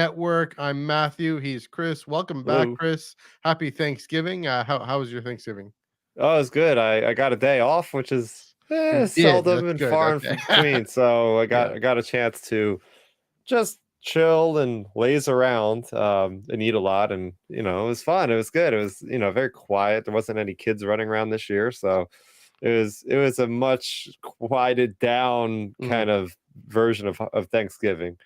Network. I'm Matthew. He's Chris. Welcome back, Hello. Chris. Happy Thanksgiving. How was your Thanksgiving? Oh, it's good. I got a day off, which is You did. seldom That's and good. far and Okay. between. So I got Yeah. I got a chance to just chill and laze around and eat a lot, and it was fun. It was good. It was very quiet. There wasn't any kids running around this year, so it was a much quieted down Mhm. kind of version of Thanksgiving.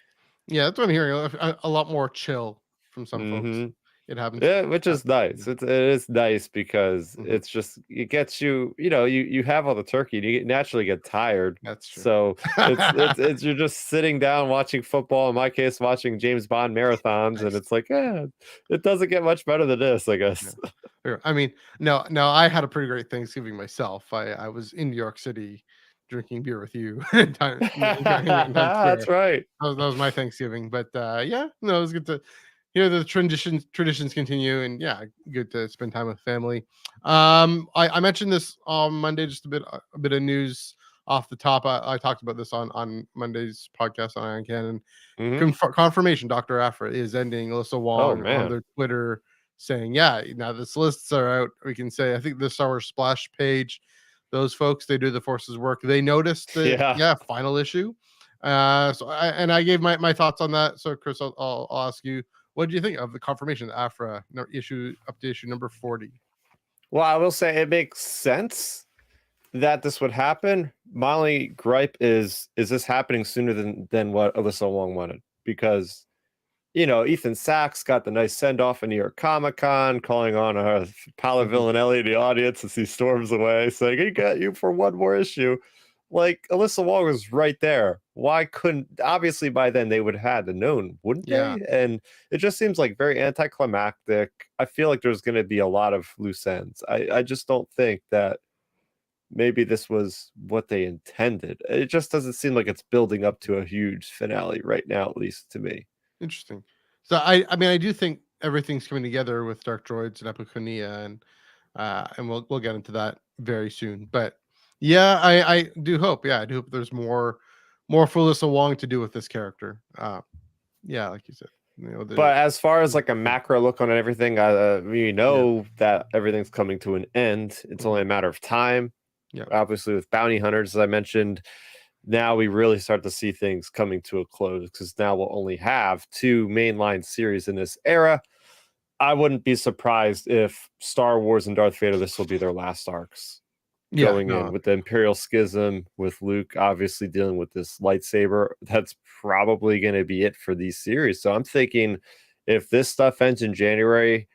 Yeah, that's what I'm hearing. A lot more chill from some folks. hmm It happens. Yeah, which is nice. It is nice because Mhm. it gets you, you have all the turkey and you naturally get tired. That's true. So it's you're just sitting down watching football, in my case, watching James Bond marathons, and Nice. it's like, yeah, it doesn't get much better than this, I Yeah. guess. Sure. I mean, no, I had a pretty great Thanksgiving myself. I was in New York City drinking beer with you in Times That's Square. right. That was my Thanksgiving. But yeah, no, it was good to hear the traditions continue, and yeah, good to spend time with family. I mentioned this on Monday, just a bit of news off the top. I talked about this on Monday's podcast on Iron Cannon. hmm Confirmation: Dr. Aphra is ending. Alyssa Oh Wong on man. their Twitter saying, "Yeah, now this lists are out. We can say I think the Star Wars splash page, those folks they do the Force's work. They noticed the Yeah. final issue. I gave my thoughts on that. So Chris, I'll ask you, what do you think of the confirmation of Afra issue up to issue number 40? Well, I will say it makes sense that this would happen. My only gripe is this happening sooner than what Alyssa Wong wanted? Because Ethan Sachs got the nice send off in New York Comic Con, calling on Paolo Mhm. Villanelli in the audience as he storms away, saying, "He got you for one more issue." Like Alyssa Wong was right there. Why couldn't? Obviously, by then they would have had to known, wouldn't Yeah, they? And it just seems like very anticlimactic. I feel like there's going to be a lot of loose ends. I just don't think that maybe this was what they intended. It just doesn't seem like it's building up to a huge finale right now, at least to me. interesting. So I do think everything's coming together with Dark Droids and Epiconia, and we'll get into that very soon. But yeah, I do hope. Yeah, I do hope there's more for Alyssa Wong to do with this character. Yeah, like you said, the But as far as like a macro look on everything, we yeah. know that everything's coming to an end. It's Mhm. only a matter of time. Yeah. Obviously, with bounty hunters, as I mentioned, now we really start to see things coming to a close because now we'll only have two mainline series in this era. I wouldn't be surprised if Star Wars and Darth Vader, this will be their last arcs Yeah, going in no. with the Imperial Schism, with Luke obviously dealing with this lightsaber. That's probably going to be it for these series. So I'm thinking if this stuff ends in January,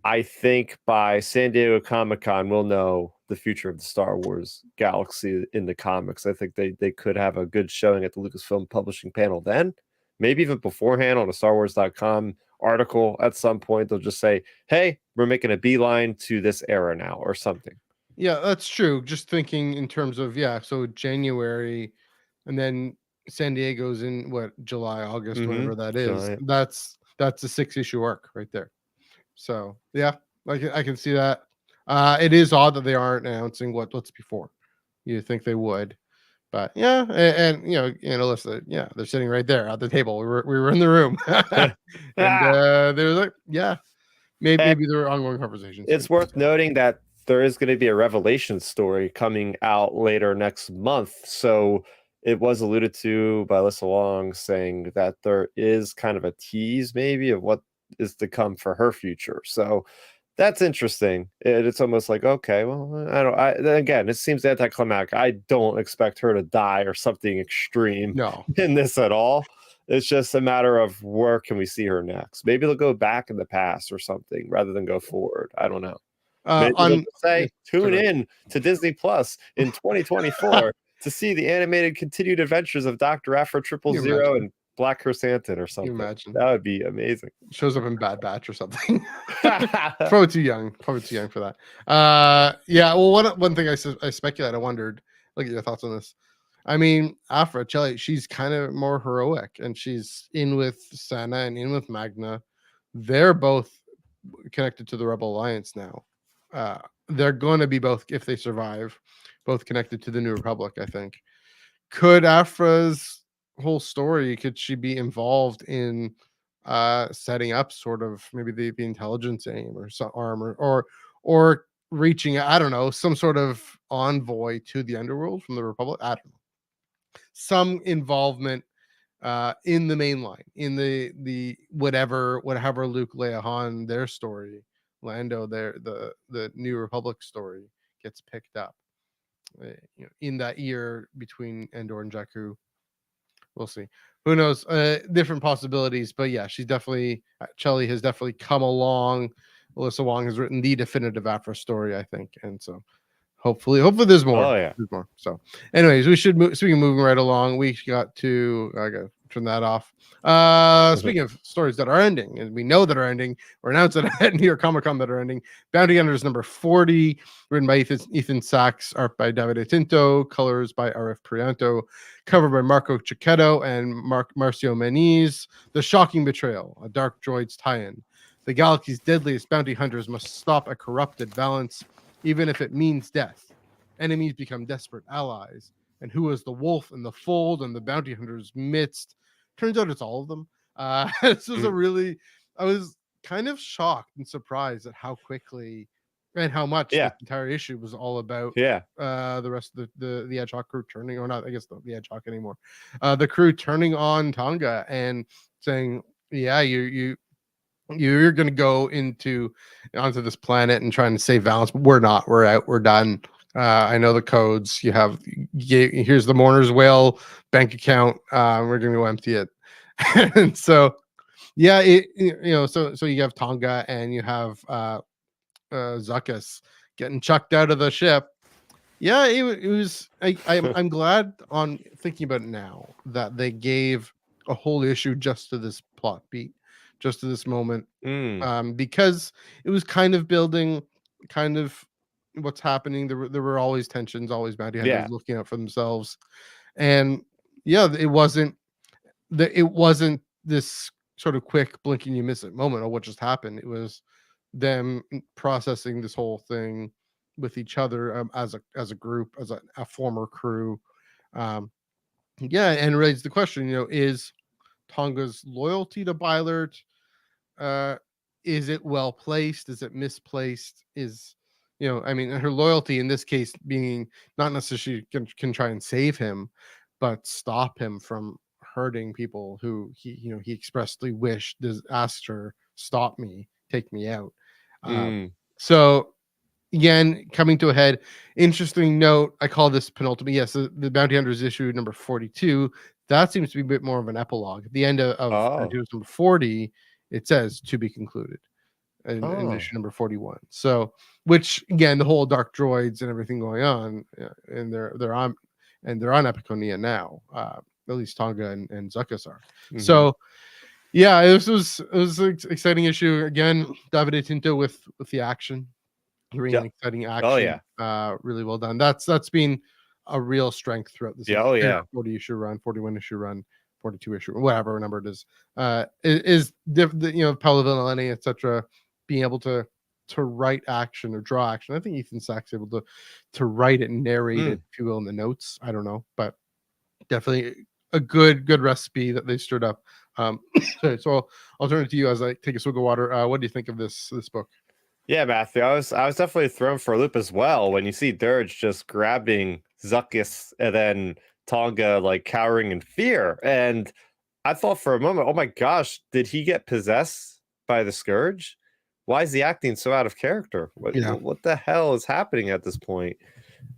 I think by San Diego Comic Con, we'll know the future of the Star Wars galaxy in the comics. I think they could have a good showing at the Lucasfilm Publishing panel then, maybe even beforehand on a StarWars.com article at some point. They'll just say, hey, we're making a beeline to this era now or something. Yeah, that's true. Just thinking in terms of so January, and then San Diego's in what, July, August, whenever that is. Giant. That's a 6 issue arc right there. So yeah, I can see that. It is odd that they aren't announcing what's before. You think they would, but yeah, and Alyssa, yeah, they're sitting right there at the table. We were in the room, and Ah, they were like, yeah, maybe and maybe there are ongoing conversations. it's worth noting that there is going to be a Revelation story coming out later next month. So it was alluded to by Alyssa Long saying that there is kind of a tease, maybe, of what is to come for her future. So that's interesting. It's almost like, okay, well, I don't. Again, it seems anticlimactic. I don't expect her to die or something extreme No, in this at all. It's just a matter of where can we see her next. Maybe they'll go back in the past or something rather than go forward. I don't know. Maybe they'll on just say, so tune good. in to Disney Plus in 2024 to see the animated continued adventures of Dr. Afro Triple You Zero imagine? and Black Chrysanthemum or You something. imagine? That would be amazing. Shows up in Bad Batch or something. Probably too young for that. Yeah. Well, one thing I speculate. I wondered. Look at your thoughts on this. I mean, Afra Chelly, she's kind of more heroic, and she's in with Sana and in with Magna. They're both connected to the Rebel Alliance now. Uh, they're going to be both, if they survive, both connected to the New Republic. I think. Could Afra's whole story? Could she be involved in setting up sort of maybe the intelligence aim or some armor or reaching, I don't know, some sort of envoy to the underworld from the Republic. I don't know. Some involvement in the main line, in the whatever Luke, Leia, Han, their story, Lando, the New Republic story gets picked up. In that year between Endor and Jakku, we'll see. Who knows? Different possibilities, but yeah, she's definitely Chelly has definitely come along. Alyssa Wong has written the definitive Afro story, I think, and so hopefully there's more. Oh yeah. There's more. So, anyways, we should move. Speaking of moving right along, we got to. I got to turn that off. Speaking of stories that are ending, and we know that are ending, or announced at New York Comic Con that are ending. Bounty Hunters number 40, written by Ethan Sachs, art by Davide Tinto, colors by R.F. Prianto, cover by Marco Cicchetto and Marcio Meniz. The Shocking Betrayal, a Dark Droids tie-in. The galaxy's deadliest bounty hunters must stop a corrupted balance, even if it means death. Enemies become desperate allies. And who is the wolf in the fold and the bounty hunters' midst? Turns out it's all of them. This was I was kind of shocked and surprised at how quickly and how much this entire issue was all about. The rest of the Edgehawk crew turning, or not, I guess the Edgehawk anymore. The crew turning on Tonga and saying, yeah, you're going to go onto this planet and trying to save balance. We're not. We're out. We're done. I know the codes. Here's the mourner's whale bank account. We're going to go empty it. And so, yeah, so you have Tonga and you have Zuckuss getting chucked out of the ship. Yeah, it was. I'm glad on thinking about it now that they gave a whole issue just to this plot beat, just to this moment, because it was kind of building, kind of what's happening. There were always tensions, always bounty hunters looking out for themselves, and it wasn't this sort of quick blinking you miss it moment of what just happened. It was them processing this whole thing with each other, as a group, as a former crew. And raised the question, is Tonga's loyalty to Bylert, is it well placed? Is it misplaced? Her loyalty in this case being not necessarily can try and save him, but stop him from hurting people who he expressly asked her, stop me, take me out. So again, coming to a head. Interesting note. I call this penultimate. Yes, the Bounty Hunters issue number 42. That seems to be a bit more of an epilogue. At the end of Bounty Hunters number 40, it says to be concluded in issue number 41. So, which again, the whole Dark Droids and everything going on, and they're on Epiconia now. At least Tonga and Zuckuss are. So, yeah, it was an exciting issue. Again, Davide Tinto with the action. Really exciting action. Really well done. That's been a real strength throughout this 40 issue run, 41 issue run, 42 issue, whatever number it is. Paolo Villanelli, etc., being able to write action or draw action. I think Ethan Sachs able to write it and narrate it, if you will, in the notes. I don't know, but definitely a good recipe that they stirred up. So I'll turn it to you as I take a swig of water. What do you think of this book? Yeah, Matthew, I was definitely thrown for a loop as well when you see Dirge just grabbing Zuckuss and then Tonga like cowering in fear. And I thought for a moment, oh my gosh, did he get possessed by the Scourge? Why is he acting so out of character? What the hell is happening at this point?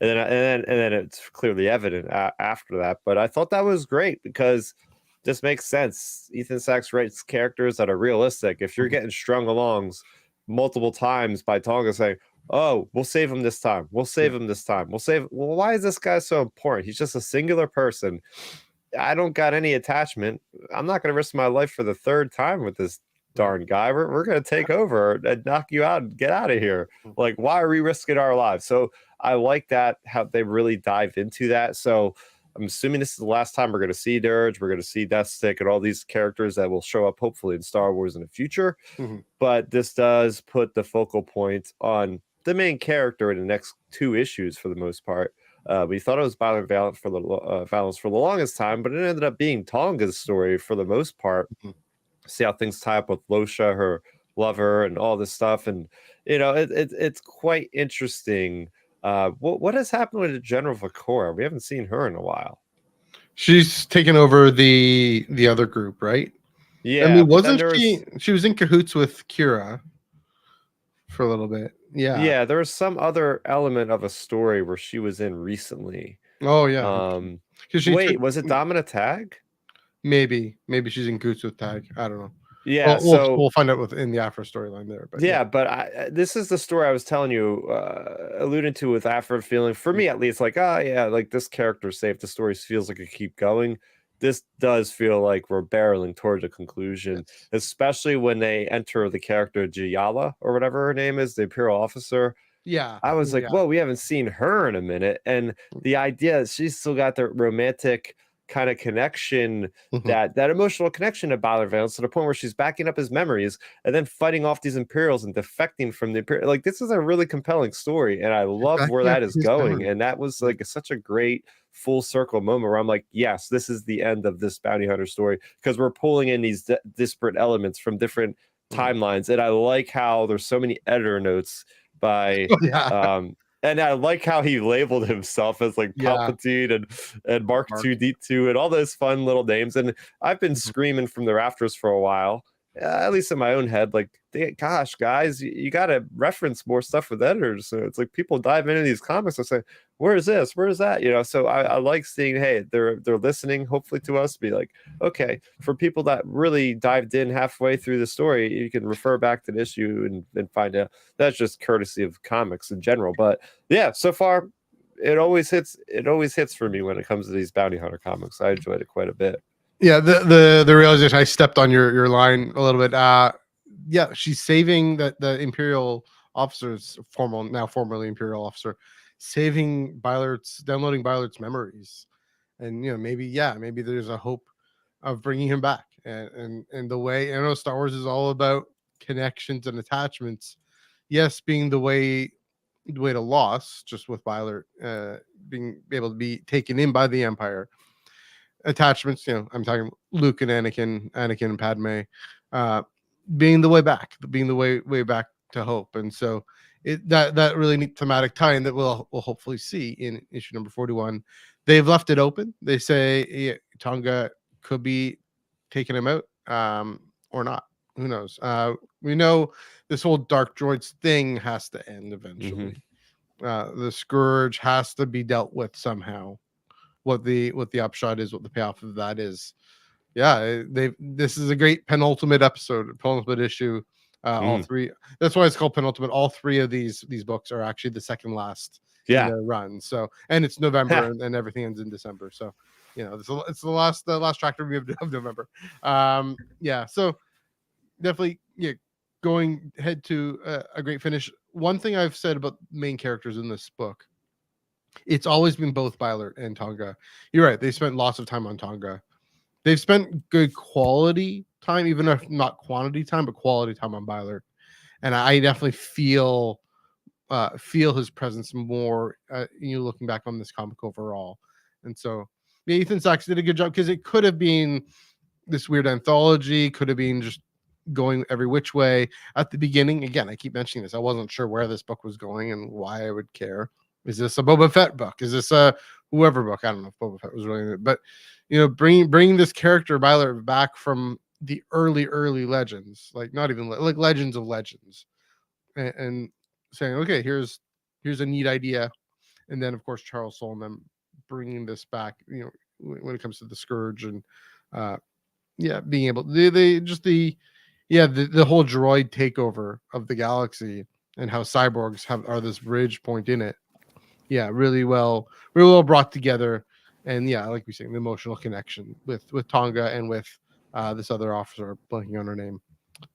And then it's clearly evident after that. But I thought that was great because this makes sense. Ethan Sachs writes characters that are realistic. If you're getting strung along multiple times by Tonga saying, oh, we'll save him this time. We'll save him this time. Well, why is this guy so important? He's just a singular person. I don't got any attachment. I'm not going to risk my life for the third time with this darn guy. We're going to take over and knock you out and get out of here. Like, why are we risking our lives? So I like that, how they really dive into that. So I'm assuming this is the last time we're going to see Dirge. We're going to see Deathstick and all these characters that will show up hopefully in Star Wars in the future. But this does put the focal point on the main character in the next two issues for the most part. We thought it was Valance for the longest time, but it ended up being Tonga's story for the most part. see how things tie up with Losha, her lover, and all this stuff. And it's quite interesting. What has happened with General Vakora? We haven't seen her in a while. She's taken over the other group, right? I Yeah, mean, but then wasn't there was she was in cahoots with Kira for a little bit? Yeah. yeah, there was some other element of a story where she was in recently. Oh yeah. Um, Because she took wait, was it Domina Tag? maybe she's in cahoots with Tag. I don't know. Yeah, Well, we'll so we'll find out within the Afro storyline there. But yeah. yeah, but this is the story I was telling you, alluding to with Afro feeling for me at least, like yeah, like this character's safe. The story feels like it keep going. This does feel like we're barreling towards a conclusion, Yes. especially when they enter the character Jayala or whatever her name is, the Imperial officer. Yeah. I was like, Yeah. well, we haven't seen her in a minute. And the idea is she's still got the romantic kind of connection, Mhm. that emotional connection to Ballard Vance to the point where she's backing up his memories and then fighting off these Imperials and defecting from the Imperial. Like, this is a really compelling story. And I love where Backing up that is his going. memory. And that was like such a great full circle moment where I'm like, yes, this is the end of this bounty hunter story because we're pulling in these disparate elements from different Mhm. timelines. And I like how there's so many editor notes by Yeah. and I like how he labeled himself as like Yeah. Palpatine and Mark Mark. II D2 and all those fun little names. And I've been Mhm. screaming from the rafters for a while, at least in my own head, like, gosh, guys, you got to reference more stuff with editors. So it's like people dive into these comics and say, where is this? Where is that? So I like seeing, hey, they're listening, hopefully, to us. Be like, okay, for people that really dived in halfway through the story, you can refer back to the issue and find out. That's just courtesy of comics in general. But yeah, so far it always hits. It always hits for me when it comes to these bounty hunter comics. I enjoyed it quite a bit. Yeah, the realization I stepped on your line a little bit. Yeah, she's saving the Imperial officers, formerly Imperial officer, saving downloading Bylert's memories, and maybe there's a hope of bringing him back. And the way I know Star Wars is all about connections and attachments. Yes, being the way to loss, just with Byler being able to be taken in by the Empire. Attachments, I'm talking Luke and Anakin and Padme, uh, being the way back, being the way back to hope. And so that really neat thematic tie-in that we'll hopefully see in issue number 41. They've left it open. They say Tonga could be taking him out, or not. Who knows? We know this whole Dark Droids thing has to end eventually. The scourge has to be dealt with somehow. What the upshot is, what the payoff of that is. Yeah, this is a great penultimate issue. All Mm-hmm. three. That's why it's called penultimate. All three of these books are actually the second last in Yeah. their run. So, and it's November, and everything ends in December. So, it's the last tractor review of November. Yeah. So definitely, yeah, going head to a great finish. One thing I've said about main characters in this book, it's always been both Bylert and Tonga. You're right. They spent lots of time on Tonga. They've spent good quality time, even if not quantity time, but quality time on Bylert. And I definitely feel his presence more. Looking back on this comic overall, and so yeah, Ethan Sachs did a good job because it could have been this weird anthology, could have been just going every which way at the beginning. Again, I keep mentioning this. I wasn't sure where this book was going and why I would care. Is this a Boba Fett book? Is this a whoever book? I don't know if Boba Fett was really, but bringing this character Byler back from the early legends, like not even like Legends of Legends, and saying, okay, here's a neat idea, and then of course Charles Soule and them bringing this back. When it comes to the Scourge and being able they just the whole droid takeover of the galaxy and how cyborgs are this bridge point in it. Yeah, really well brought together. And yeah, like we say, the emotional connection with Tonga and with this other officer, blanking on her name.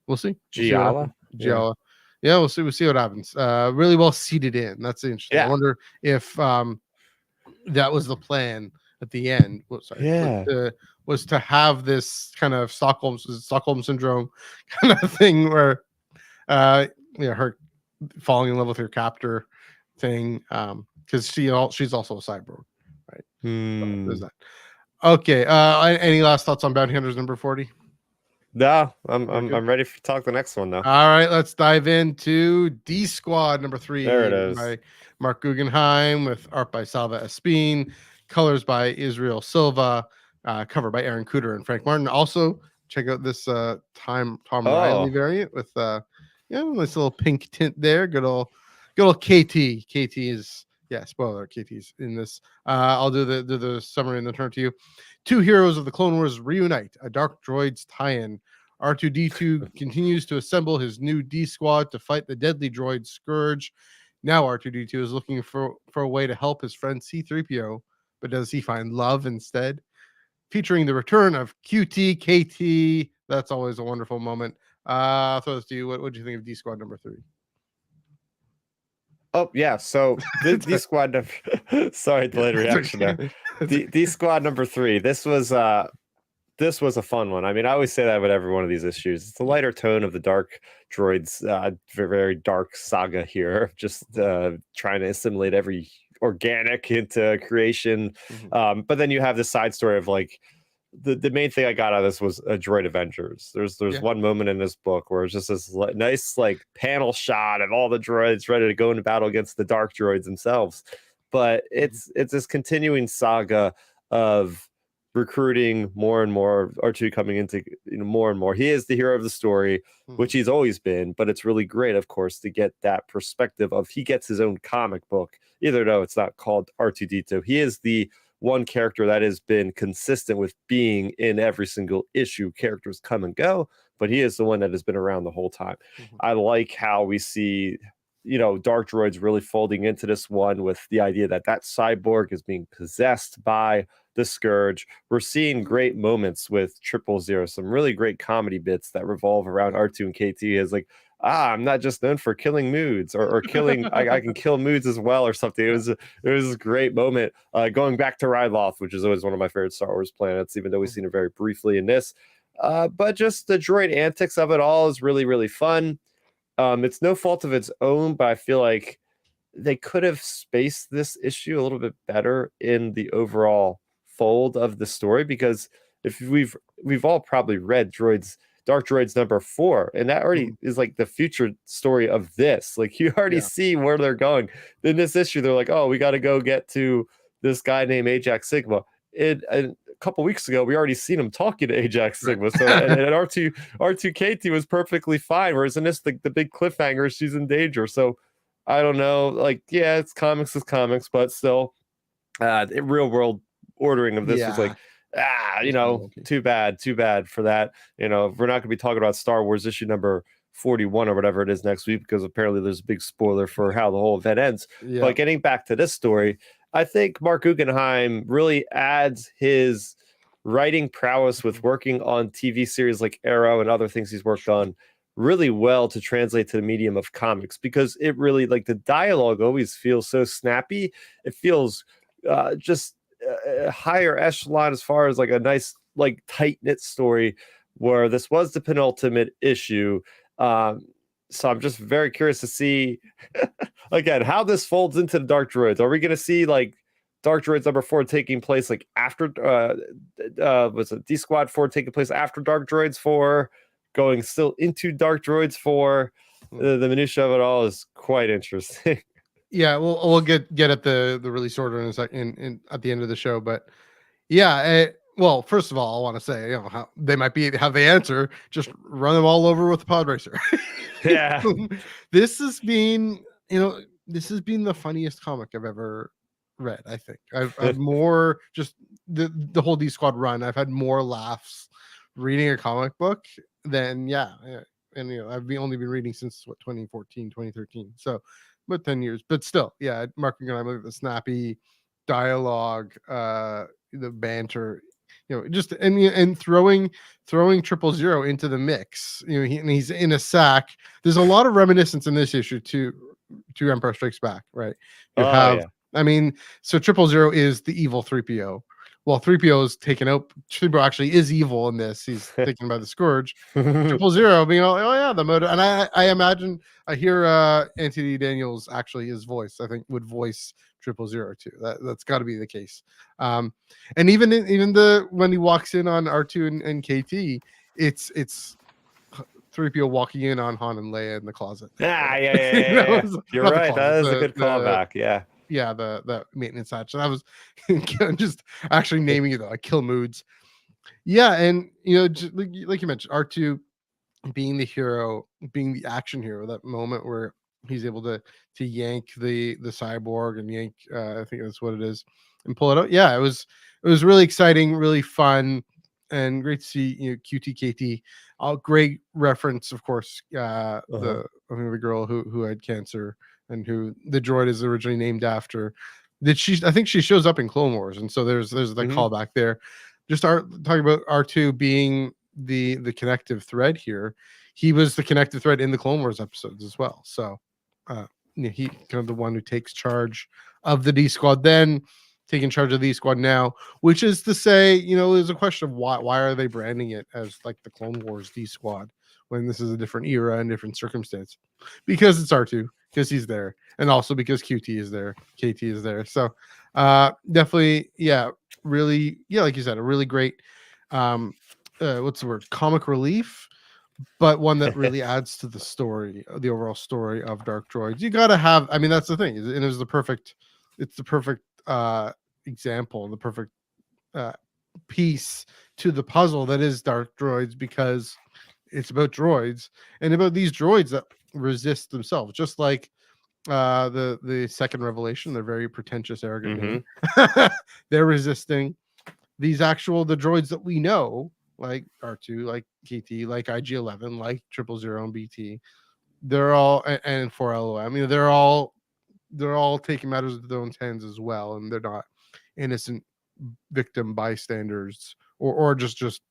We'll see. We'll see what happens. Giala. Yeah. Giala. Yeah, we'll see. We'll see what happens. Really well seated in. That's interesting. I Yeah. wonder if that was the plan at the end. Yeah. Was to have this kind of Stockholm syndrome kind of thing where her falling in love with her captor thing, because she's also a cyborg, right? So there's that. Okay. Any last thoughts on Bounty Hunters number 40? No, We're good. I'm ready to talk the next one though. All right, let's dive into D Squad number There 3, it written is. by Mark Guggenheim, with art by Salva Espin, colors by Israel Silva, cover by Aaron Cooter and Frank Martin. Also, check out this Tom Riley Oh, variant with nice little pink tint there. Good old KT. KT is, yeah, spoiler, KT's in this. I'll do the summary and then turn to you. Two heroes of the Clone Wars reunite, a Dark Droids tie-in. R2D2 continues to assemble his new D Squad to fight the deadly droid Scourge. Now R2D2 is looking for a way to help his friend C3PO, but does he find love instead? Featuring the return of QT. That's always a wonderful moment. I'll throw this to you. What do you think of D Squad number 3? oh yeah. So the D Squad number. Sorry, delayed reaction there. D Squad number 3. This was a fun one. I mean, I always say that with every one of these issues. It's a lighter tone of the Dark Droids, very dark saga here, just trying to assimilate every organic into creation. But then you have the side story of like the main thing I got out of this was a Droid Avengers. There's Yeah. one moment in this book where it's just this nice like panel shot of all the droids ready to go into battle against the Dark Droids themselves. But it's this continuing saga of recruiting more and more R2 coming into more and more. He is the hero of the story, which he's always been, but it's really great, of course, to get that perspective of he gets his own comic book, even though it's not called R2D2. He is the one character that has been consistent with being in every single issue. Characters come and go, but he is the one that has been around the whole time. I like how we see Dark Droids really folding into this one with the idea that cyborg is being possessed by the Scourge. We're seeing great moments with 000, some really great comedy bits that revolve around R2 and KT. Is like, I'm not just known for killing moods or killing, I can kill moods as well or something. It was a great moment. Going back to Ryloth, which is always one of my favorite Star Wars planets, even though we've seen it very briefly in this. But just the droid antics of it all is really, really fun. It's no fault of its own, but I feel like they could have spaced this issue a little bit better in the overall fold of the story, because if we've all probably read Dark Droids number 4, and that already is like the future story of this. Like you already see where they're going. In this issue, they're like, oh, we got to go get to this guy named Ajax Sigma. And a couple weeks ago, we already seen him talking to Ajax Sigma. So and R2KT was perfectly fine. Whereas in this, the big cliffhanger, she's in danger. So I don't know. Like, yeah, it's comics is comics, but still, the real world ordering of this was like, too bad for that. We're not going to be talking about Star Wars issue number 41 or whatever it is next week, because apparently there's a big spoiler for how the whole event ends. But getting back to this story, I think Mark Guggenheim really adds his writing prowess with working on TV series like Arrow and other things he's worked on really well to translate to the medium of comics, because it really, like, the dialogue always feels so snappy. It feels just a higher echelon as far as like a nice, like, tight knit story, where this was the penultimate issue. So I'm just very curious to see again how this folds into the Dark Droids. Are we going to see like Dark Droids number 4 taking place like after was it D Squad 4 taking place after Dark Droids 4, going still into Dark Droids 4? The minutia of it all is quite interesting. Yeah, we'll get at the release order in a second, at the end of the show, but yeah. Well, first of all, I want to say, how they might have the answer. Just run them all over with the pod racer. Yeah. This has been the funniest comic I've ever read. I think I've more just the whole D Squad run. I've had more laughs reading a comic book than and I've only been reading since 2014, 2013. So about 10 years, but still, Mark and I look at the snappy dialogue, the banter, just and throwing 000 into the mix. He's in a sack. There's a lot of reminiscence in this issue to Empire Strikes Back, right? I mean, so 000 is the evil 3PO. Well, 3PO is taken out. 3PO actually is evil in this. He's taken by the Scourge. 000 being all, oh yeah, the motor. And I imagine, I hear Anthony Daniels, actually his voice, I think, would voice 000 too. That's got to be the case. And even when he walks in on R2 and KT, it's 3PO walking in on Han and Leia in the closet. Yeah, Or yeah, yeah, yeah, that yeah. was You're not the right. closet. That is a good callback. Yeah. Yeah, the maintenance hatch. And I was just actually naming it though, like Kill Moods. Yeah, and just like you mentioned, R2 being the hero, being the action hero, that moment where he's able to yank the cyborg and yank I think that's what it is, and pull it out. Yeah, it was really exciting, really fun, and great to see QTKT. Great reference, of course. Uh-huh. The girl who had cancer and who the droid is originally named after. Did she? I think she shows up in Clone Wars, and so there's the Mhm. callback there. Just talking about R2 being the connective thread here. He was the connective thread in the Clone Wars episodes as well. So he kind of the one who takes charge of the D Squad, then taking charge of the D Squad now, which is to say, there's a question of why are they branding it as like the Clone Wars D Squad when this is a different era and different circumstance? Because it's R2, because he's there, and also because QT is there, KT is there. So definitely, yeah, really, yeah, like you said, a really great what's the word, comic relief, but one that really adds to the story, the overall story of Dark Droids. You gotta have, I mean, that's the thing, and it's the perfect example, the perfect uh piece to the puzzle that is Dark Droids, because it's about droids, and about these droids that resist themselves, just like the second revelation, their very pretentious, arrogant name. Mhm. They're resisting the droids that we know, like R2, like KT, like IG-11, like 000 and BT. They're all, and 4LOM, they're all taking matters into their own hands as well, and they're not innocent victim bystanders, or just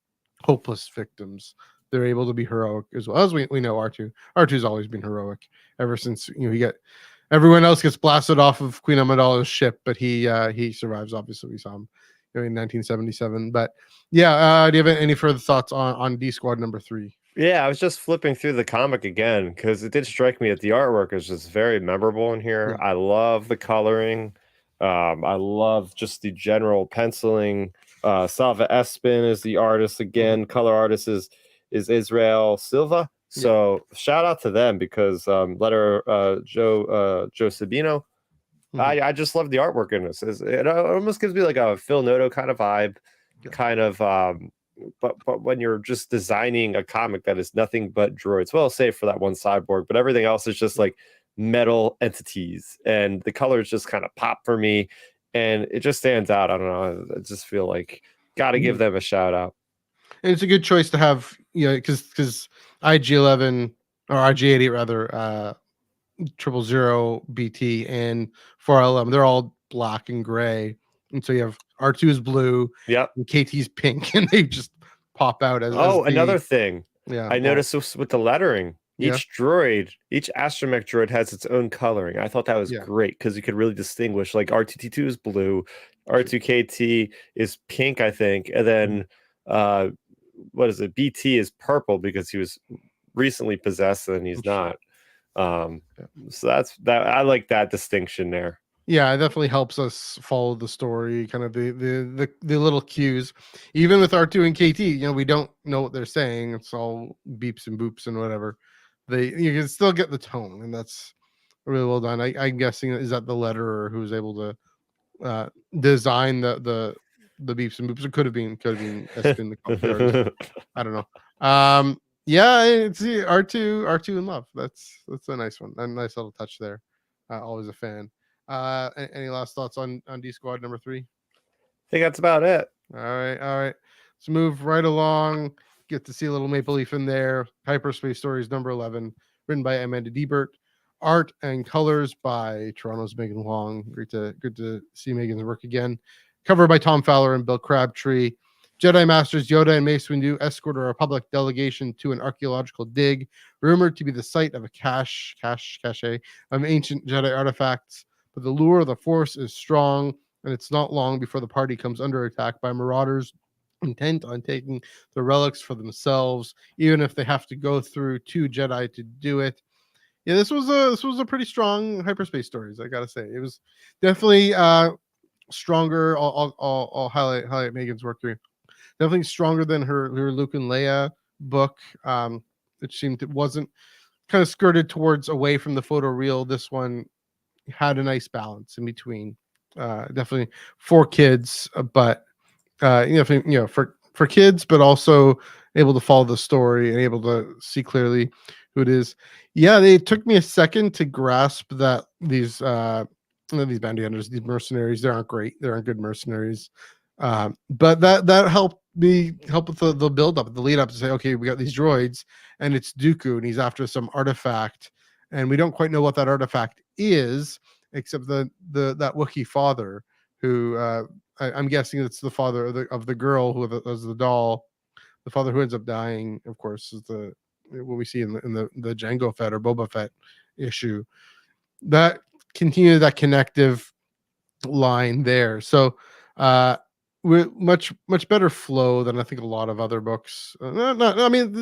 hopeless victims. They're able to be heroic as well. As we know, R2's always been heroic ever since he got everyone else gets blasted off of Queen Amidala's ship, but he survives. Obviously, we saw him in 1977. But yeah, do you have any further thoughts on D Squad number 3? Yeah, I was just flipping through the comic again because it did strike me that the artwork is just very memorable in here. Yeah. I love the coloring. I love just the general penciling. Salva Espin is the artist again. Color artist is Israel Silva. Yeah. So shout out to them because letter Joe Sabino. Mhm. I just love the artwork in this. It almost gives me like a Phil Noto kind of vibe, Yeah. kind of. But when you're just designing a comic that is nothing but droids, well, save for that one cyborg, but everything else is just like metal entities, and the colors just kind of pop for me, and it just stands out. I don't know. I just feel like got to give Mhm. them a shout out. And it's a good choice to have, because IG-11 or IG-88 rather, 000 BT and 4LM, they're all black and gray, and so you have R2 is blue Yep. and KT's pink, and they just pop out as Oh, another the thing yeah. I Well, noticed with the lettering. yeah, Each astromech droid has its own coloring. I thought that was yeah, great because you could really distinguish. Like R2T2 is blue, true. R2KT is pink, I think, and Mhm. then uh, what is it? BT is purple because he was recently possessed and he's Sure. not. Um, Yeah. so that's that. I like that distinction there. Yeah, it definitely helps us follow the story, kind of the little cues. Even with R2 and KT, we don't know what they're saying. It's all beeps and boops and whatever. You can still get the tone, and that's really well done. I'm guessing, is that the letterer who was able to design the beeps and boops? It could have been Espin, the artist. I don't know. Yeah, it's R2 in love. That's a nice one. A nice little touch there. Always a fan. Any last thoughts on D Squad number 3? I think that's about it. All right. Let's move right along. Get to see a little Maple Leaf in there. Hyperspace Stories number 11, written by Amanda Debert. Art and colors by Toronto's Megan Wong. Good to see Megan's work again. Cover by Tom Fowler and Bill Crabtree. Jedi Masters Yoda and Mace Windu escort a Republic delegation to an archaeological dig, rumored to be the site of a cache of ancient Jedi artifacts. But the lure of the Force is strong, and it's not long before the party comes under attack by marauders intent on taking the relics for themselves, even if they have to go through 2 Jedi to do it. Yeah, this was a pretty strong Hyperspace Stories, I gotta say. It was definitely stronger. I'll highlight Megan's work here. Definitely stronger than her Luke and Leia book. It seemed it wasn't kind of skirted towards away from the photo real. This one had a nice balance in between. Definitely for kids, but for kids, but also able to follow the story and able to see clearly who it is. Yeah, they took me a second to grasp that these bounty hunters, these mercenaries, they aren't great. They aren't good mercenaries. But that help with the build up, the lead up to say, okay, we got these droids, and it's Dooku, and he's after some artifact, and we don't quite know what that artifact is, except that Wookiee father who I'm guessing it's the father of the girl who was the doll. The father who ends up dying, of course, is what we see in the Jango Fett or Boba Fett issue. That continued that connective line there. So we're much better flow than I think a lot of other books. I mean,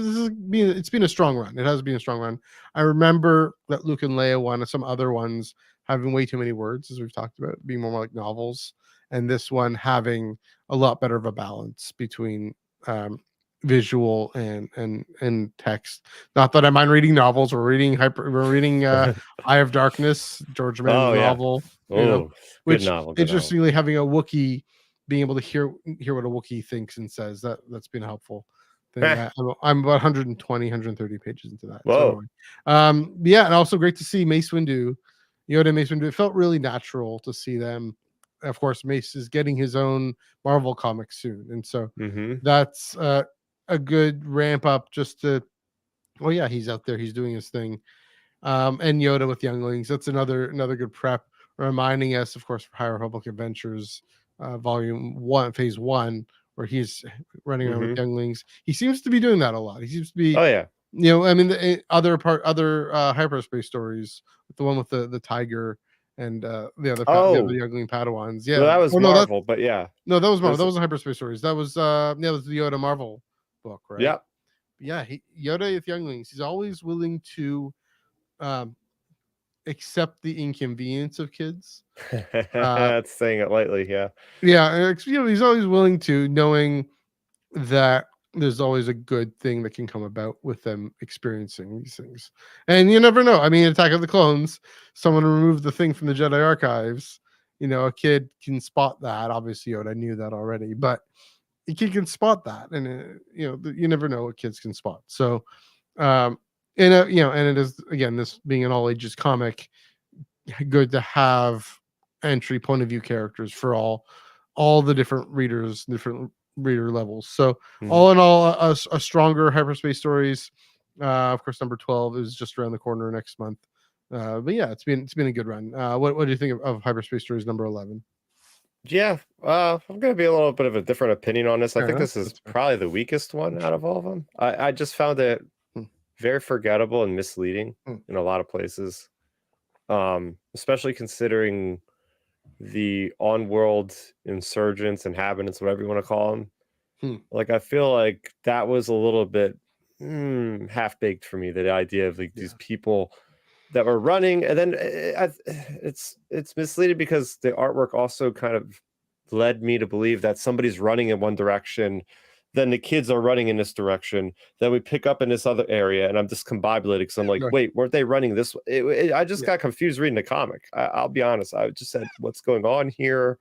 it's been a strong run. It has been a strong run. I remember that Luke and Leia one and some other ones having way too many words, as we've talked about, being more like novels, and this one having a lot better of a balance between visual and text. Not that I mind reading novels. We're reading Eye of Darkness, George Mann's Oh yeah. novel. Oh, good Which novel. Good novel. interestingly, having a Wookiee being able to hear what a Wookiee thinks and says, that's been a helpful thing. I'm about 120, 130 pages into that. Whoa. So yeah, and also great to see Mace Windu, Yoda and Mace Windu. It felt really natural to see them. Of course, Mace is getting his own Marvel comic soon, and so that's a good ramp up just to, well, yeah, he's out there, he's doing his thing. And Yoda with younglings. That's another good prep, reminding us, of course, for High Republic Adventures, Volume 1, Phase 1, where he's running around with younglings. He seems to be doing that a lot. He seems to be, oh yeah, I mean, the other hyperspace stories, the one with the tiger and the other youngling Padawans. Yeah, well, that was oh, Marvel, but yeah, no, that was Marvel. That wasn't hyperspace stories. That was that was the Yoda Marvel book, right? Yeah. Yeah, Yoda with younglings. He's always willing to accept the inconvenience of kids. That's saying it lightly. Yeah. Yeah, he's always willing to, knowing that there's always a good thing that can come about with them experiencing these things. And you never know. I mean, Attack of the Clones, someone removed the thing from the Jedi archives. A kid can spot that. Obviously, Yoda knew that already, but a kid can spot that, and you never know what kids can spot. So, and it is, again, this being an all ages comic, good to have entry point of view characters for all the different readers, different reader levels. So all in all, a stronger Hyperspace Stories. Of course, number 12 is just around the corner next month. But yeah, it's been a good run. What do you think of Hyperspace Stories number 11? Yeah, I'm gonna be a little bit of a different opinion on this. Fair I think enough. this is probably the weakest one out of all of them. I just found it very forgettable and misleading in a lot of places, especially considering the on-world insurgents, inhabitants, whatever you want to call them. Like, I feel like that was a little bit half-baked for me. The idea of these people that were running, and then it's misleading because the artwork also kind of led me to believe that somebody's running in one direction, then the kids are running in this direction, then we pick up in this other area, and I'm discombobulated because I'm like, wait, weren't they running this way? I just got confused reading the comic. I'll be honest. I just said, what's going on here?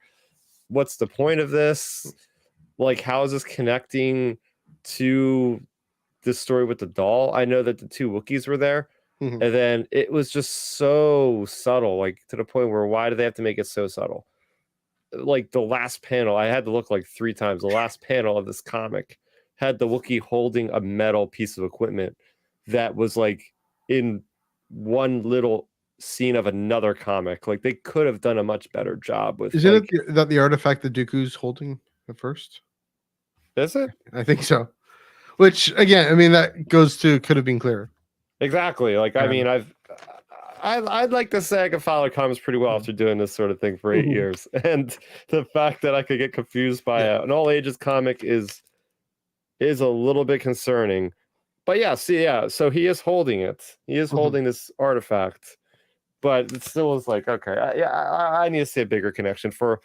What's the point of this? Like, how is this connecting to this story with the doll? I know that the two Wookiees were there. And then it was just so subtle, like to the point where, why do they have to make it so subtle? Like the last panel, I had to look like 3 times. The last panel of this comic had the Wookiee holding a metal piece of equipment that was like in one little scene of another comic. Like, they could have done a much better job with. Isn't it that the artifact that Dooku's holding at first? Is it? I think so. Which, again, I mean, that goes to could have been clearer. Exactly. Like, I mean, I'd like to say I can follow comics pretty well after doing this sort of thing for 8 years, and the fact that I could get confused by an all ages comic is a little bit concerning. But yeah, so he is holding it. He is holding this artifact, but it still is like, okay, I need to see a bigger connection for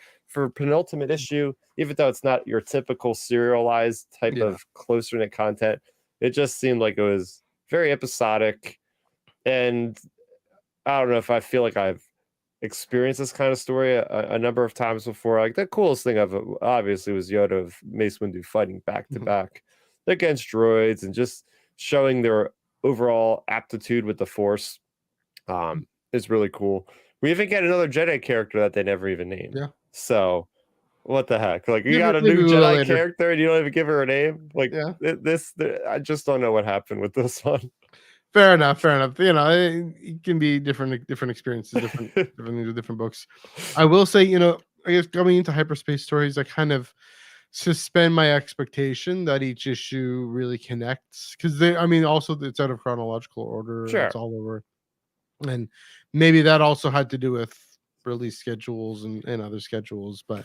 penultimate issue, even though it's not your typical serialized type of closer knit content. It just seemed like it was very episodic, and I don't know if I feel like I've experienced this kind of story a number of times before. Like the coolest thing of it, obviously, was Yoda of Mace Windu fighting back to Mhm. back against droids and just showing their overall aptitude with the Force. Is really cool. We even get another Jedi character that they never even named. Yeah. So what the heck? Like you got a Maybe new we will Jedi later. character and you don't even give her a name. Like Yeah. I just don't know what happened with this one. Fair enough. Fair enough. It can be different experiences, different things with different books. I will say, I guess coming into Hyperspace Stories, I kind of suspend my expectation that each issue really connects, because also it's out of chronological order. Sure. It's all over, and maybe that also had to do with release schedules and other schedules. But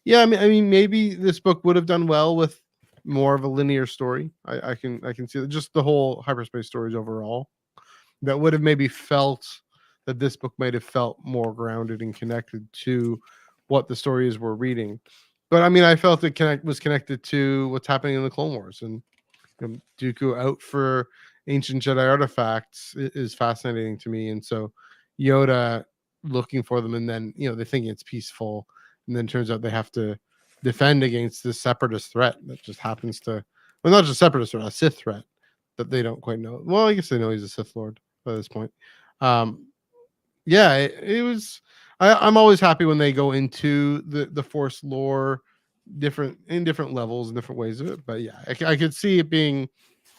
yeah, maybe this book would have done well with more of a linear story. I can see that, just the whole Hyperspace Stories overall, that would have maybe felt that this book might have felt more grounded and connected to what the stories we're reading. But I felt it was connected to what's happening in the Clone Wars, and Dooku out for ancient Jedi artifacts is fascinating to me. And so Yoda looking for them, and then they're thinking it's peaceful, and then turns out they have to defend against this separatist threat that just happens to, well, not just separatist threat, a Sith threat that they don't quite know. Well, I guess they know he's a Sith Lord by this point. Yeah, it was. I'm always happy when they go into the Force lore, different levels and different ways of it. But yeah, I could see it being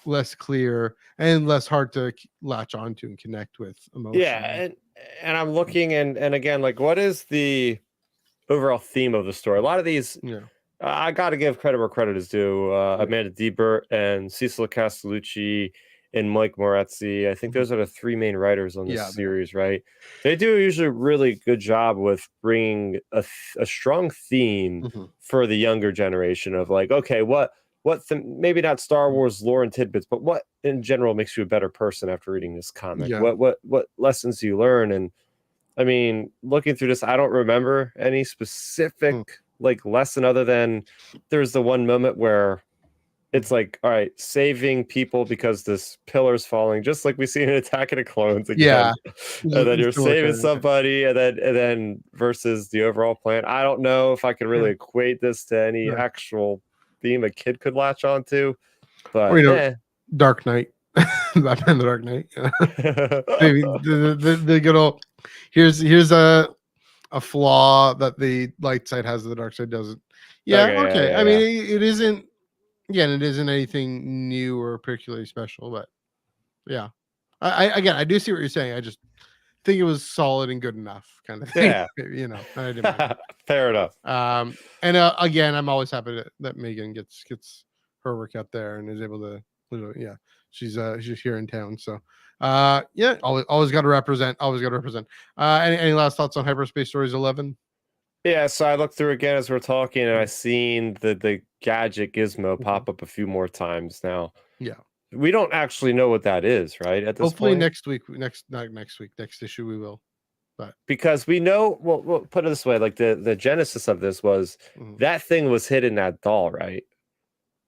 less clear and less hard to latch onto and connect with emotionally. Yeah, and I'm looking and again, like what is the overall theme of the story? A lot of these Yeah. I got to give credit where credit is due. Amanda Diebert and Cecil Castellucci and Mike Morazzi. I think those are the three main writers on this Yeah, series, right? They do usually a really good job with bringing a strong theme for the younger generation of like, okay, maybe not Star Wars lore and tidbits, but what in general makes you a better person after reading this comic? Yeah. What lessons do you learn? And I mean, looking through this, I don't remember any specific like lesson other than there's the one moment where it's like, all right, saving people because this pillar's falling, just like we see in Attack of the Clones again. Yeah. And then you're Similar saving character. somebody, and then versus the overall plan. I don't know if I can really equate this to any actual theme a kid could latch onto, but or Dark Knight. Batman the Dark Knight. Maybe the good old here's a flaw that the light side has that the dark side doesn't. Yeah, okay. Yeah, It isn't, again, it isn't anything new or particularly special, but yeah. I do see what you're saying. I just think it was solid and good enough, kind of thing. Yeah. I didn't mind. Fair enough. And again, I'm always happy that Megan gets her work out there and is able to, she's here in town. So yeah, always got to represent. Any last thoughts on Hyperspace Stories 11? Yeah, so I looked through again as we're talking, and I seen the gadget gizmo pop up a few more times now. Yeah, we don't actually know what that is, right? At this hopefully point, next week, not next week, next issue we will. But because we know, well, we'll put it this way: like the genesis of this was that thing was hidden in that doll, right?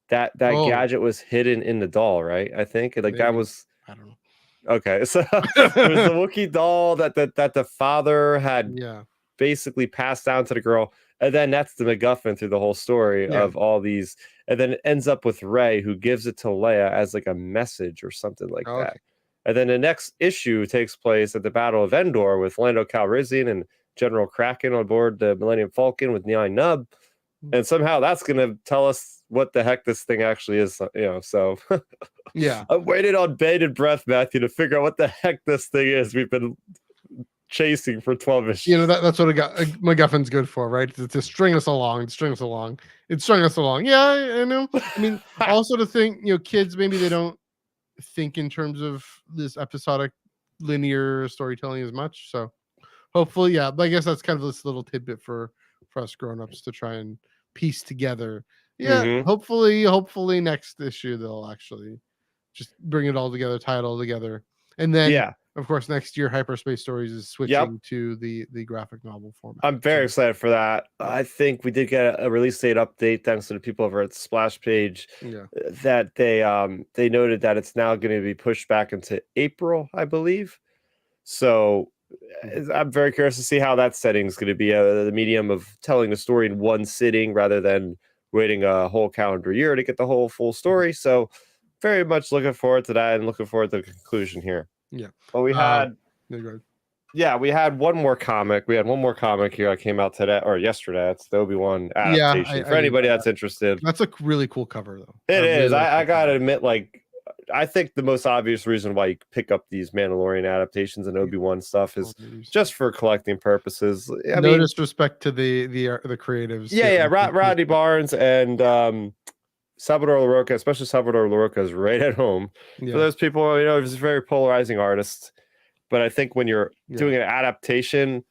That gadget was hidden in the doll, right? I think like maybe. that was. I don't know. Okay, so there's the Wookiee doll that the father had basically passed down to the girl, and then that's the MacGuffin through the whole story of all these, and then it ends up with Rey, who gives it to Leia as like a message or something like that. And then the next issue takes place at the Battle of Endor with Lando Calrissian and General Kraken on board the Millennium Falcon with Nien Nunb, and somehow that's going to tell us what the heck this thing actually is, so yeah, I'm waiting on bated breath, Matthew, to figure out what the heck this thing is we've been chasing for 12 issues. That's what MacGuffin's good for, right? To string us along. It's strung us along. Yeah, I know. Also to think, kids, maybe they don't think in terms of this episodic linear storytelling as much. So hopefully, yeah. But I guess that's kind of this little tidbit for us grown-ups to try and piece together. Yeah, hopefully next issue they'll actually just bring it all together, tie it all together, and then of course, next year Hyperspace Stories is switching to the graphic novel format. I'm very excited for that. I think we did get a release date update thanks to the people over at the Splash page. Yeah. That they noted that it's now going to be pushed back into April, I believe. So I'm very curious to see how that setting is going to be the medium of telling the story in one sitting rather than waiting a whole calendar year to get the whole full story. So very much looking forward to that and looking forward to the conclusion here. Yeah. But we had we had one more comic. We had one more comic here that came out today or yesterday. It's the Obi-Wan adaptation. For anybody that's interested. That's a really cool cover though. It is. I gotta admit, like, I think the most obvious reason why you pick up these Mandalorian adaptations and Obi-Wan stuff is just for collecting purposes. I mean, disrespect to the creatives. Yeah. Rodney Barnes and Salvador Larroca, especially Salvador Larroca, is right at home. For those people, he's a very polarizing artist. But I think when you're doing an adaptation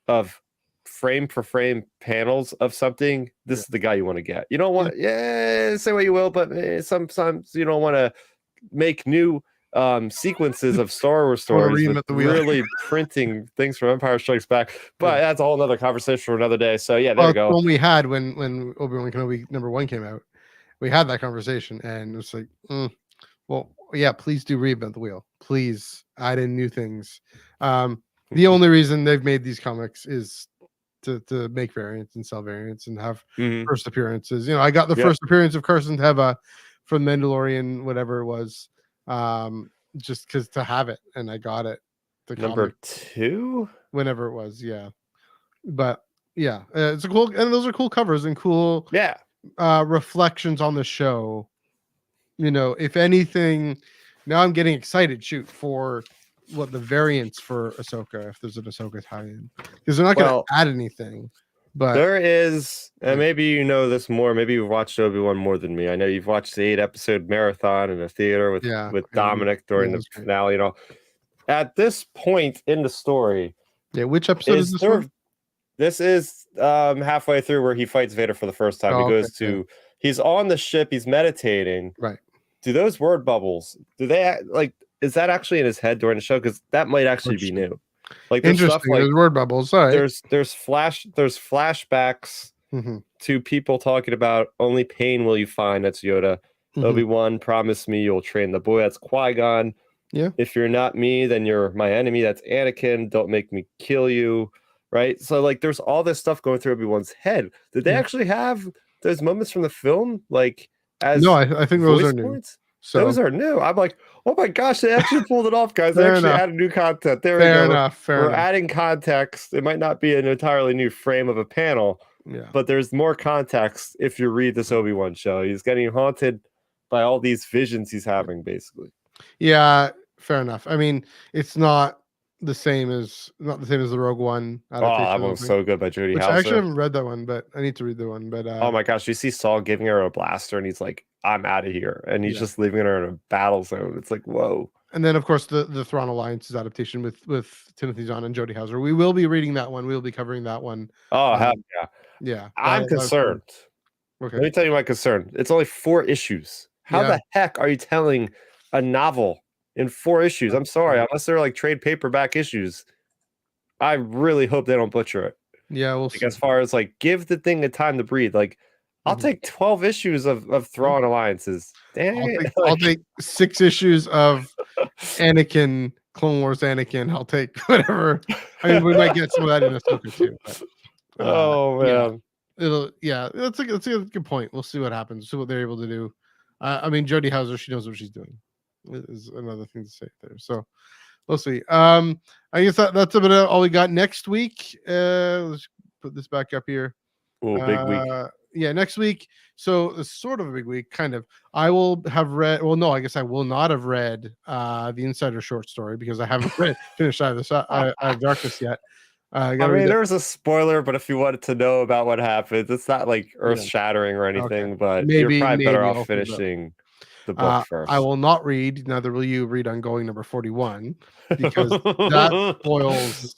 of frame for frame panels of something, this is the guy you want to get. You don't want, say what you will, but sometimes you don't want to make new sequences of Star Wars stories with really printing things from Empire Strikes Back. But that's a whole other conversation for another day. So there you go. When we had when Obi-Wan Kenobi #1 came out, we had that conversation, and it's like, well, yeah, please do reinvent the wheel. Please add in new things. The only reason they've made these comics is to make variants and sell variants and have first appearances. I got the first appearance of Carson Teva from Mandalorian, whatever it was, just because to have it, and I got it. Number 2, whenever it was, But it's a cool, and those are cool covers and cool, reflections on the show. If anything, now I'm getting excited. For what the variants for Ahsoka, if there's an Ahsoka tie-in, because they're not going to add anything. But there is, and maybe this more. Maybe you've watched Obi-Wan more than me. I know you've watched the 8-episode marathon in the theater with Dominic during the finale. At this point in the story, which episode is this one? This is halfway through where he fights Vader for the first time. He's on the ship. He's meditating. Right. Do those word bubbles? Is that actually in his head during the show? Because that might actually be new. Like there's stuff like there's word bubbles. All right. There's flashbacks to people talking about only pain will you find. That's Yoda. Obi-Wan, promise me you'll train the boy. That's Qui-Gon. Yeah. If you're not me, then you're my enemy. That's Anakin. Don't make me kill you. Right. So like there's all this stuff going through Obi-Wan's head. Did they actually have those moments from the film? Like no, I think those are new. So those are new. I'm like, oh my gosh, they actually pulled it off, guys. They actually added new content. There we go. We're adding context. It might not be an entirely new frame of a panel, but there's more context if you read this Obi-Wan show. He's getting haunted by all these visions he's having, basically. Yeah, fair enough. I mean, it's not the same as the Rogue One adaptation. Oh, that one was so good by Jodie Houser. I actually haven't read that one, but I need to read the one. But oh my gosh, you see Saul giving her a blaster, and he's like, "I'm out of here," and he's just leaving her in a battle zone. It's like, whoa. And then, of course, the Thrawn Alliance's adaptation with Timothy Zahn and Jodie Houser. We will be reading that one. We'll be covering that one. Oh hell yeah! Yeah, I'm concerned. Okay, let me tell you my concern. It's only 4 issues. How the heck are you telling a novel in 4 issues? I'm sorry, unless they're like trade paperback issues. I really hope they don't butcher it. Yeah, we'll see. As far as like give the thing a time to breathe. Like I'll take 12 issues of Thrawn Alliances. I'll take 6 issues of Anakin, Clone Wars Anakin. I'll take whatever. I mean, we might get some of that in Ahsoka too. But, oh man. That's a good point. We'll see what happens. See what they're able to do. I mean, Jodie Houser, she knows what she's doing. Is another thing to say there. So we'll see. I guess that's about all we got next week. Let's put this back up here. Oh, big week. Yeah, next week. So it's sort of a big week, kind of. I will have read. Well, no, I guess I will not have read the Insider short story because I haven't finished Eye of Darkness yet. I mean, there's a spoiler, but if you wanted to know about what happens, it's not like earth shattering or anything. But you're probably better off finishing the book first. I will not read. Neither will you read Ongoing number 41 because that spoils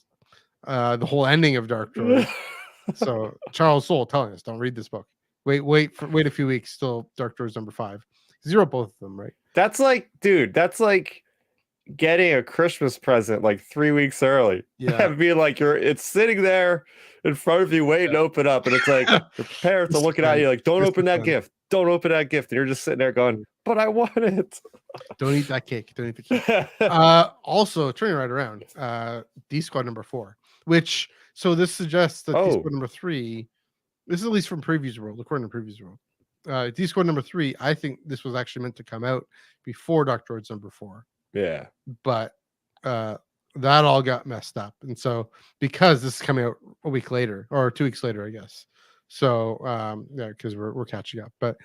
the whole ending of Dark Droids. So Charles Soule telling us, don't read this book. Wait a few weeks till Dark Droids number 5. 0 both of them, right? That's like, dude, that's like getting a Christmas present like 3 weeks early. Yeah. And being like it's sitting there in front of you waiting to open up. And it's like your parents are This is looking at fun. you like, don't This open is that fun. gift. Don't open that gift. And you're just sitting there going, but I want it. Don't eat that cake. Don't eat the cake. Also, turning right around, D Squad number 4, which so this suggests that D Squad number 3, this is at least from Previews World, according to Previews World. D Squad number 3, I think this was actually meant to come out before Dark Droids number 4. Yeah. But that all got messed up. And so because this is coming out a week later or 2 weeks later, I guess. So yeah, because we're catching up. But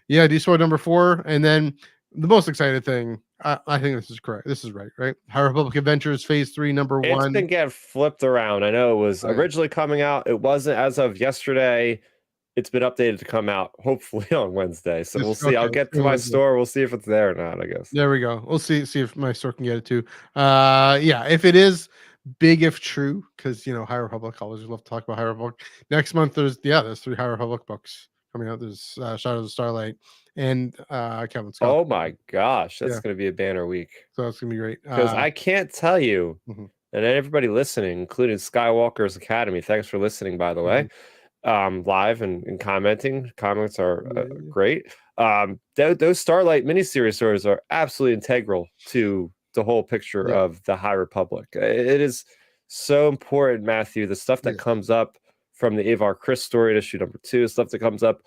yeah, D Squad number 4, and then the most excited thing, I think this is correct. This is right. High Republic Adventures Phase 3 number 1. It's been getting flipped around. I know it was originally coming out. It wasn't as of yesterday. It's been updated to come out hopefully on Wednesday. So we'll see. I'll get to my store. We'll see if it's there or not, I guess. There we go. We'll see if my store can get it too. Yeah, if it is big, if true, because High Republic, always love to talk about High Republic. Next month there's 3 High Republic books coming out. There's Shadows of Starlight and Kevin Scott. Oh my gosh, that's gonna be a banner week. So that's gonna be great. Because I can't tell you, and everybody listening, including Skywalker's Academy, thanks for listening, by the way. Live and commenting. Comments are great. Those Starlight miniseries stories are absolutely integral to the whole picture of the High Republic. It is so important, Matthew. The stuff that comes up from the Avar Chris story at issue number 2, stuff that comes up.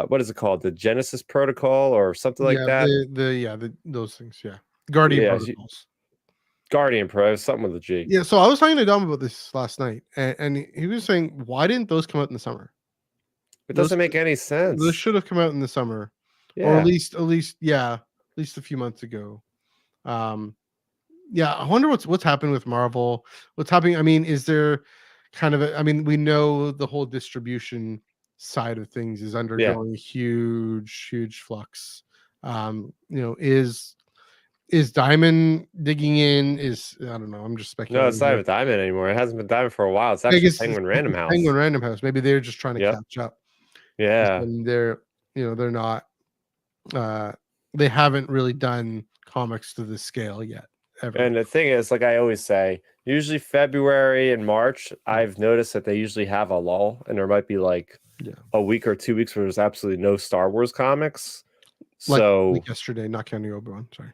What is it called? The Genesis Protocol or something like that? Those things. Yeah, Guardian Protocols. Guardian Pro, something with a G. Yeah, so I was talking to Dom about this last night, and he was saying, why didn't those come out in the summer? It doesn't make any sense. Those should have come out in the summer, or at least a few months ago. I wonder what's happened with Marvel. What's happening? I mean, is there kind of we know the whole distribution side of things is undergoing huge flux. Is Diamond digging in? I don't know. I'm just speculating. No, it's not even Diamond anymore. It hasn't been Diamond for a while. It's actually Penguin Random House. Penguin Random House. Maybe they're just trying to catch up. Yeah. And they're not. They haven't really done comics to this scale yet. Ever. And the thing is, like I always say, usually February and March, I've noticed that they usually have a lull, and there might be like a week or 2 weeks where there's absolutely no Star Wars comics. Like yesterday, not counting Obi-Wan. Sorry.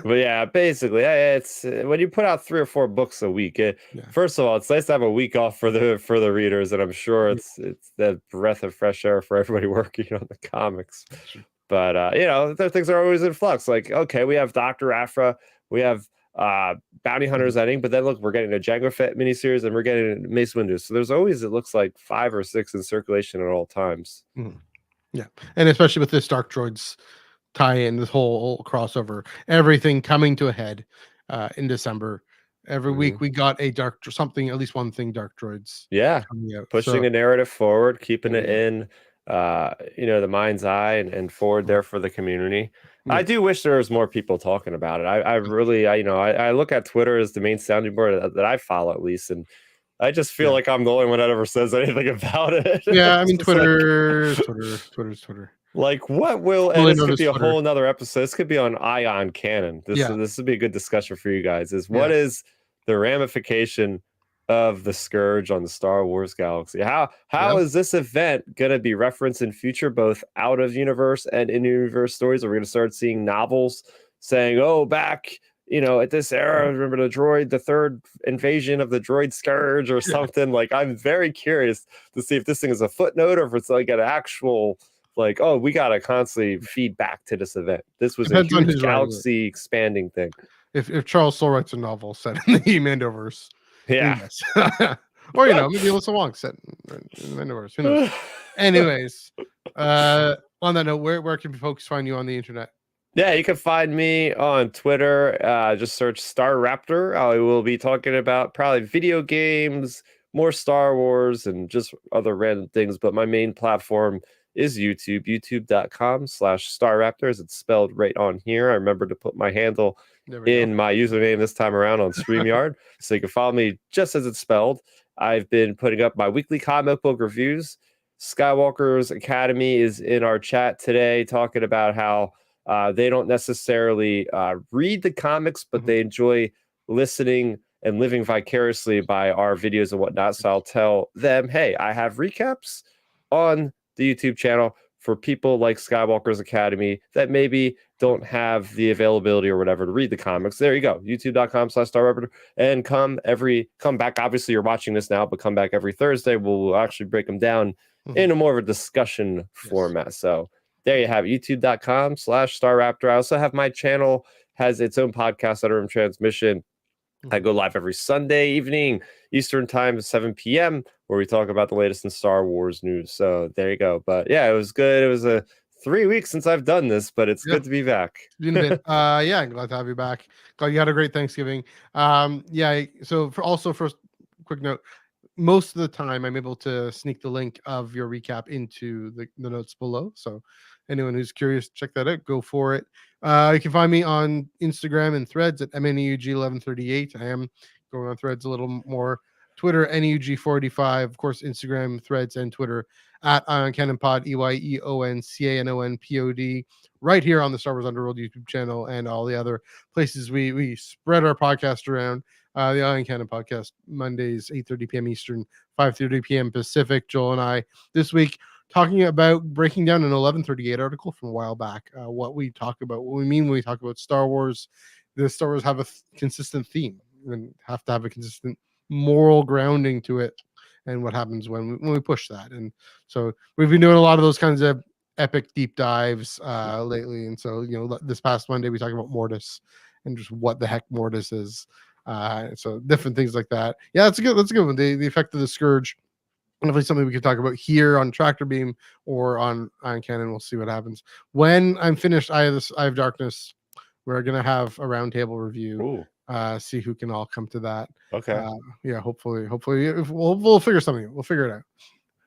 But yeah, basically, it's when you put out 3 or 4 books a week. First of all, it's nice to have a week off for the readers, and I'm sure it's that breath of fresh air for everybody working on the comics. But things are always in flux. Like, okay, we have Dr. Aphra, we have Bounty Hunters ending, but then look, we're getting a Jango Fett miniseries, and we're getting Mace Windu. So there's always, it looks like 5 or 6 in circulation at all times. Yeah, and especially with this Dark Droids tie-in, this whole crossover, everything coming to a head in December. Every week we got a at least one thing Dark Droids. Yeah, pushing a narrative forward, keeping it in the mind's eye and forward there for the community. I do wish there was more people talking about it. I really I look at Twitter as the main sounding board that I follow, at least, and I just feel like I'm the only one that ever says anything about it. Yeah, I mean, Twitter's. Like, what will, and this could be a whole nother episode. This could be on Ion Canon. This would be a good discussion for you guys. What is the ramification of the Scourge on the Star Wars galaxy? How is this event going to be referenced in future, both out of universe and in universe stories? Are we going to start seeing novels saying, "Oh, back at this era, remember the third invasion of the droid Scourge," or something? Like, I'm very curious to see if this thing is a footnote or if it's like an actual, like, oh, we got to constantly feed back to this event. This was a huge galaxy expanding thing. If Charles Soule writes a novel set in the Mandoverse, yes. Or maybe Alyssa Wong set in Mandoverse. Who knows? Anyways, on that note, where can folks find you on the internet? Yeah, you can find me on Twitter. Just search Star Raptor. I will be talking about probably video games, more Star Wars, and just other random things. But my main platform is YouTube, youtube.com/StarRaptors. It's spelled right on here. I remember to put my handle in my username this time around on StreamYard. So you can follow me just as it's spelled. I've been putting up my weekly comic book reviews. Skywalker's Academy is in our chat today, talking about how They don't necessarily read the comics, but they enjoy listening and living vicariously by our videos and whatnot. So I'll tell them, hey, I have recaps on the YouTube channel for people like Skywalker's Academy that maybe don't have the availability or whatever to read the comics. There you go. YouTube.com/StarRepper. And come back. Obviously, you're watching this now, but come back every Thursday. We'll actually break them down in a more of a discussion format. So there you have it. YouTube.com/StarRaptor. I also have my channel, has its own podcast, Under Transmission. I go live every Sunday evening, Eastern time at 7 p.m., where we talk about the latest in Star Wars news. So there you go. But yeah, it was good. It was 3 weeks since I've done this, but it's good to be back. Yeah, I'm glad to have you back. Glad you had a great Thanksgiving. So for a quick note, most of the time I'm able to sneak the link of your recap into the notes below. So anyone who's curious, check that out. Go for it. You can find me on Instagram and Threads at MNEUG1138. I am going on Threads a little more. Twitter, NEUG485. Of course, Instagram, Threads, and Twitter at IonCannonPod, EYEONCANONPOD. Right here on the Star Wars Underworld YouTube channel and all the other places we spread our podcast around. The Ion Cannon podcast, Mondays, 8:30 p.m. Eastern, 5:30 p.m. Pacific. Joel and I this week talking about breaking down an 1138 article from a while back. What we talk about, what we mean when we talk about Star Wars. The Star Wars have a consistent theme and have to have a consistent moral grounding to it, and what happens when we push that. And so we've been doing a lot of those kinds of epic deep dives lately. And so this past Monday we talked about Mortis and just what the heck Mortis is. So different things like that. Yeah, that's a good one. The effect of the Scourge, definitely something we could talk about here on Tractor Beam or on Cannon. We'll see what happens when I'm finished. I have Darkness. We're gonna have a roundtable review. See who can all come to that. Okay. Hopefully we'll figure something out. We'll figure it out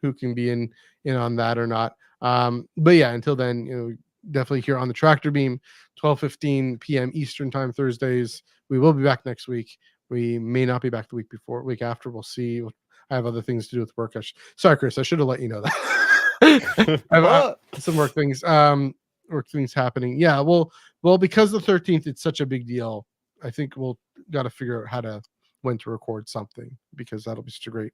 who can be in on that or not. But yeah, until then, definitely here on the Tractor Beam, 12:15 p.m. Eastern time Thursdays. We will be back next week. We may not be back the week after. We'll see. I have other things to do with work. Sorry, Chris. I should have let you know that. I have some work things happening. Yeah. Well, because the 13th, it's such a big deal. I think we'll got to figure out when to record something, because that'll be such a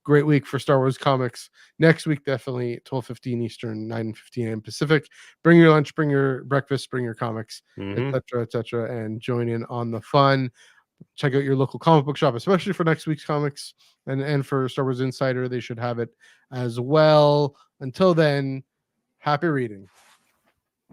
great week for Star Wars comics. Next week, definitely 12:15 Eastern, 9:15 a.m. Pacific. Bring your lunch, bring your breakfast, bring your comics, etc., and join in on the fun. Check out your local comic book shop, especially for next week's comics, and for Star Wars Insider, they should have it as well. Until then, happy reading.